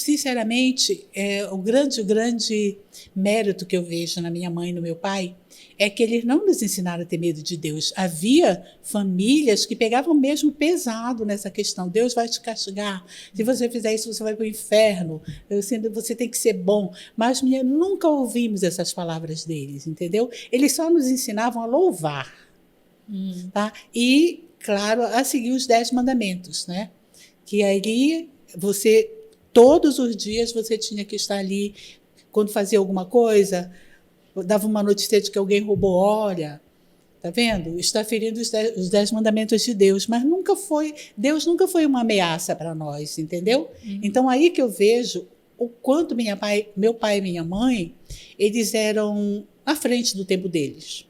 sinceramente, o grande mérito que eu vejo na minha mãe e no meu pai é que eles não nos ensinaram a ter medo de Deus. Havia famílias que pegavam mesmo pesado nessa questão. Deus vai te castigar. Se você fizer isso, você vai para o inferno. Você tem que ser bom. Mas nunca ouvimos essas palavras deles, entendeu? Eles só nos ensinavam a louvar. Tá? E, claro, a seguir os 10 mandamentos, né? Que aí todos os dias você tinha que estar ali, quando fazia alguma coisa, dava uma notícia de que alguém roubou, olha, tá vendo? Está ferindo os 10 mandamentos de Deus, mas Deus nunca foi uma ameaça para nós, entendeu? Então, aí que eu vejo o quanto meu pai e minha mãe, eles eram à frente do tempo deles.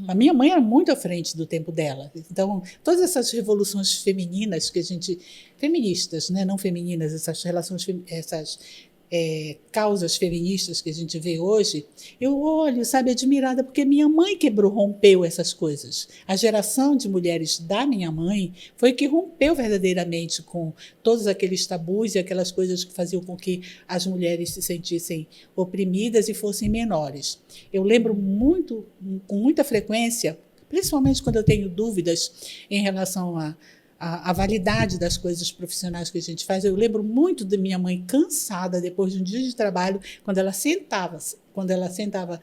A minha mãe era muito à frente do tempo dela. Então, todas essas revoluções femininas feministas, né? Não femininas, essas relações, causas feministas que a gente vê hoje, eu olho, sabe, admirada, porque minha mãe rompeu essas coisas. A geração de mulheres da minha mãe foi que rompeu verdadeiramente com todos aqueles tabus e aquelas coisas que faziam com que as mulheres se sentissem oprimidas e fossem menores. Eu lembro com muita frequência, principalmente quando eu tenho dúvidas em relação a validade das coisas profissionais que a gente faz. Eu lembro muito da minha mãe cansada depois de um dia de trabalho, quando ela sentava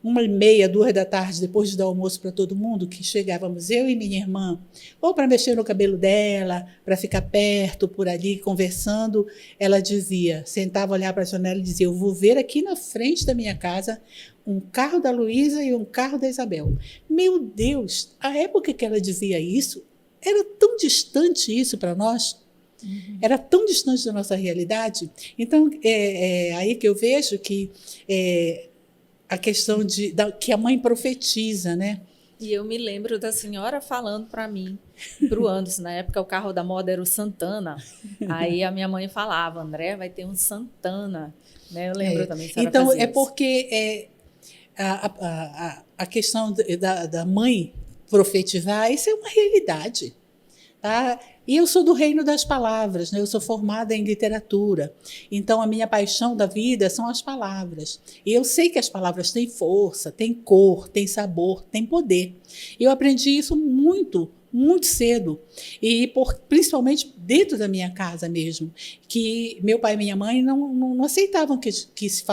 1h30, 2 da tarde, depois de dar almoço para todo mundo, que chegávamos eu e minha irmã, ou para mexer no cabelo dela, para ficar perto, por ali, conversando, ela dizia, sentava, olhava para a janela e dizia, eu vou ver aqui na frente da minha casa um carro da Luísa e um carro da Isabel. Meu Deus, a época que ela dizia isso, era tão distante isso para nós, era tão distante da nossa realidade. Então, aí que eu vejo que a questão que a mãe profetiza, né? E eu me lembro da senhora falando para mim, para o Anderson, na época o carro da moda era o Santana, aí a minha mãe falava, André, vai ter um Santana, né? Eu lembro também. Então, porque a questão da mãe profetizar, isso é uma realidade. Tá? E eu sou do reino das palavras, né? Eu sou formada em literatura. Então, a minha paixão da vida são as palavras. E eu sei que as palavras têm força, têm cor, têm sabor, têm poder. E eu aprendi isso muito cedo. E principalmente dentro da minha casa mesmo, que meu pai e minha mãe não aceitavam que se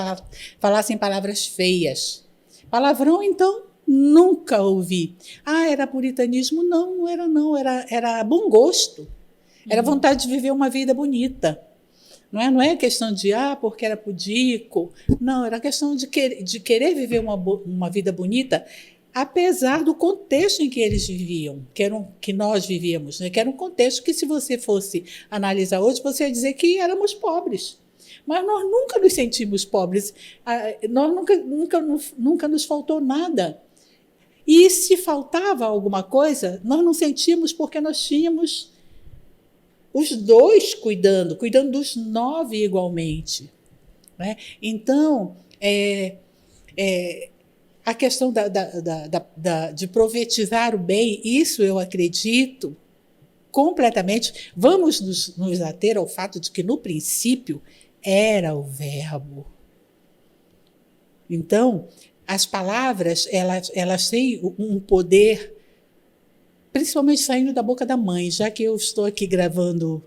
falassem palavras feias. Palavrão, então, nunca ouvi. Era puritanismo? Não era não. Era bom gosto. Era vontade de viver uma vida bonita. Não é questão de, porque era pudico. Não, era questão de querer viver uma vida bonita, apesar do contexto em que eles viviam, que nós vivíamos, né? Que era um contexto que, se você fosse analisar hoje, você ia dizer que éramos pobres. Mas nós nunca nos sentimos pobres. Nós nunca nos faltou nada. E se faltava alguma coisa, nós não sentíamos, porque nós tínhamos os 2 cuidando dos 9 igualmente. Né? Então, a questão de profetizar o bem, isso eu acredito completamente. Vamos nos ater ao fato de que, no princípio, era o Verbo. Então, as palavras, elas têm um poder, principalmente saindo da boca da mãe, já que eu estou aqui gravando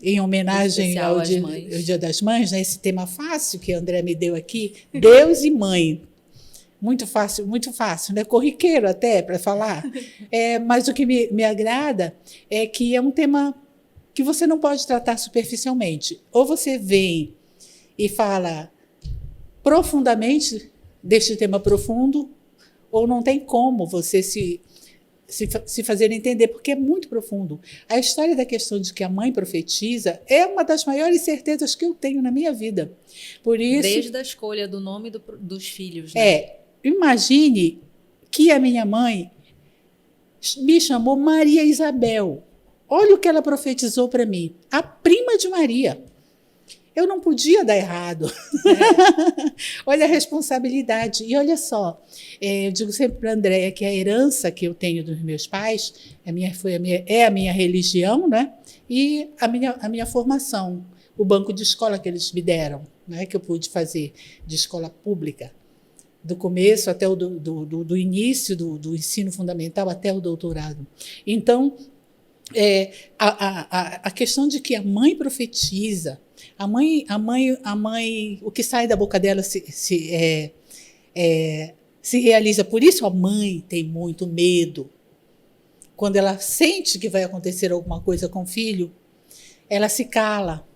em homenagem ao Dia das Mães, né, esse tema fácil que a André me deu aqui, Deus e mãe. Muito fácil, né? Corriqueiro até para falar. Mas o que me agrada é que é um tema que você não pode tratar superficialmente. Ou você vem e fala profundamente deste tema profundo, ou não tem como você se fazer entender, porque é muito profundo. A história da questão de que a mãe profetiza é uma das maiores certezas que eu tenho na minha vida. Por isso, desde a escolha do nome dos filhos. Né? Imagine que a minha mãe me chamou Maria Isabel. Olha o que ela profetizou para mim. A prima de Maria. Eu não podia dar errado. Olha a responsabilidade. E olha só, eu digo sempre para a Andréia que a herança que eu tenho dos meus pais é a minha religião, né? E a minha formação. o banco de escola que eles me deram, né, que eu pude fazer de escola pública, do começo até do início do ensino fundamental até o doutorado. Então, a questão de que a mãe profetiza, a mãe, o que sai da boca dela se realiza. Por isso a mãe tem muito medo. Quando ela sente que vai acontecer alguma coisa com o filho, ela se cala,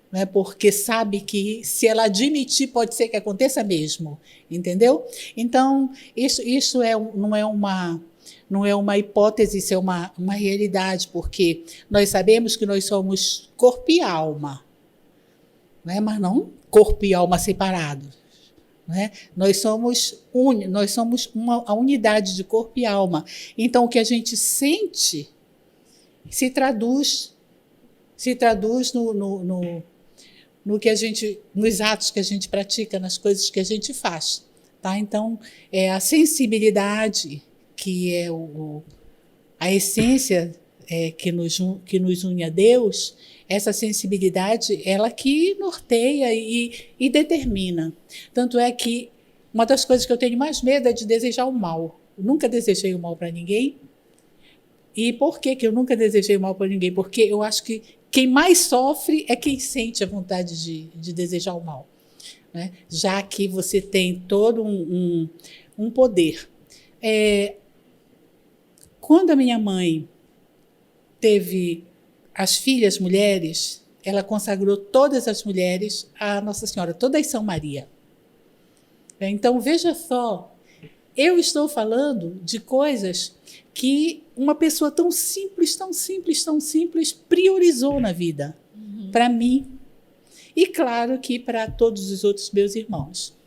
né? Porque sabe que se ela admitir, pode ser que aconteça mesmo, entendeu? Então, isso não é uma hipótese, isso é uma realidade, porque nós sabemos que nós somos corpo e alma, né? Mas não corpo e alma separados. Né? Nós somos a unidade de corpo e alma. Então, o que a gente sente se traduz no que a gente, nos atos que a gente pratica, nas coisas que a gente faz. Tá? Então, a sensibilidade, que é a essência que nos une a Deus, essa sensibilidade, ela que norteia e determina. Tanto é que uma das coisas que eu tenho mais medo é de desejar o mal. Eu nunca desejei o mal para ninguém. E por que eu nunca desejei o mal para ninguém? Porque eu acho que quem mais sofre é quem sente a vontade de desejar o mal, né? Já que você tem todo um poder. Quando a minha mãe teve as filhas mulheres, ela consagrou todas as mulheres à Nossa Senhora, todas São Maria. Então, veja só, eu estou falando de coisas que uma pessoa tão simples, tão simples, tão simples, priorizou na vida, para mim, e claro que para todos os outros meus irmãos.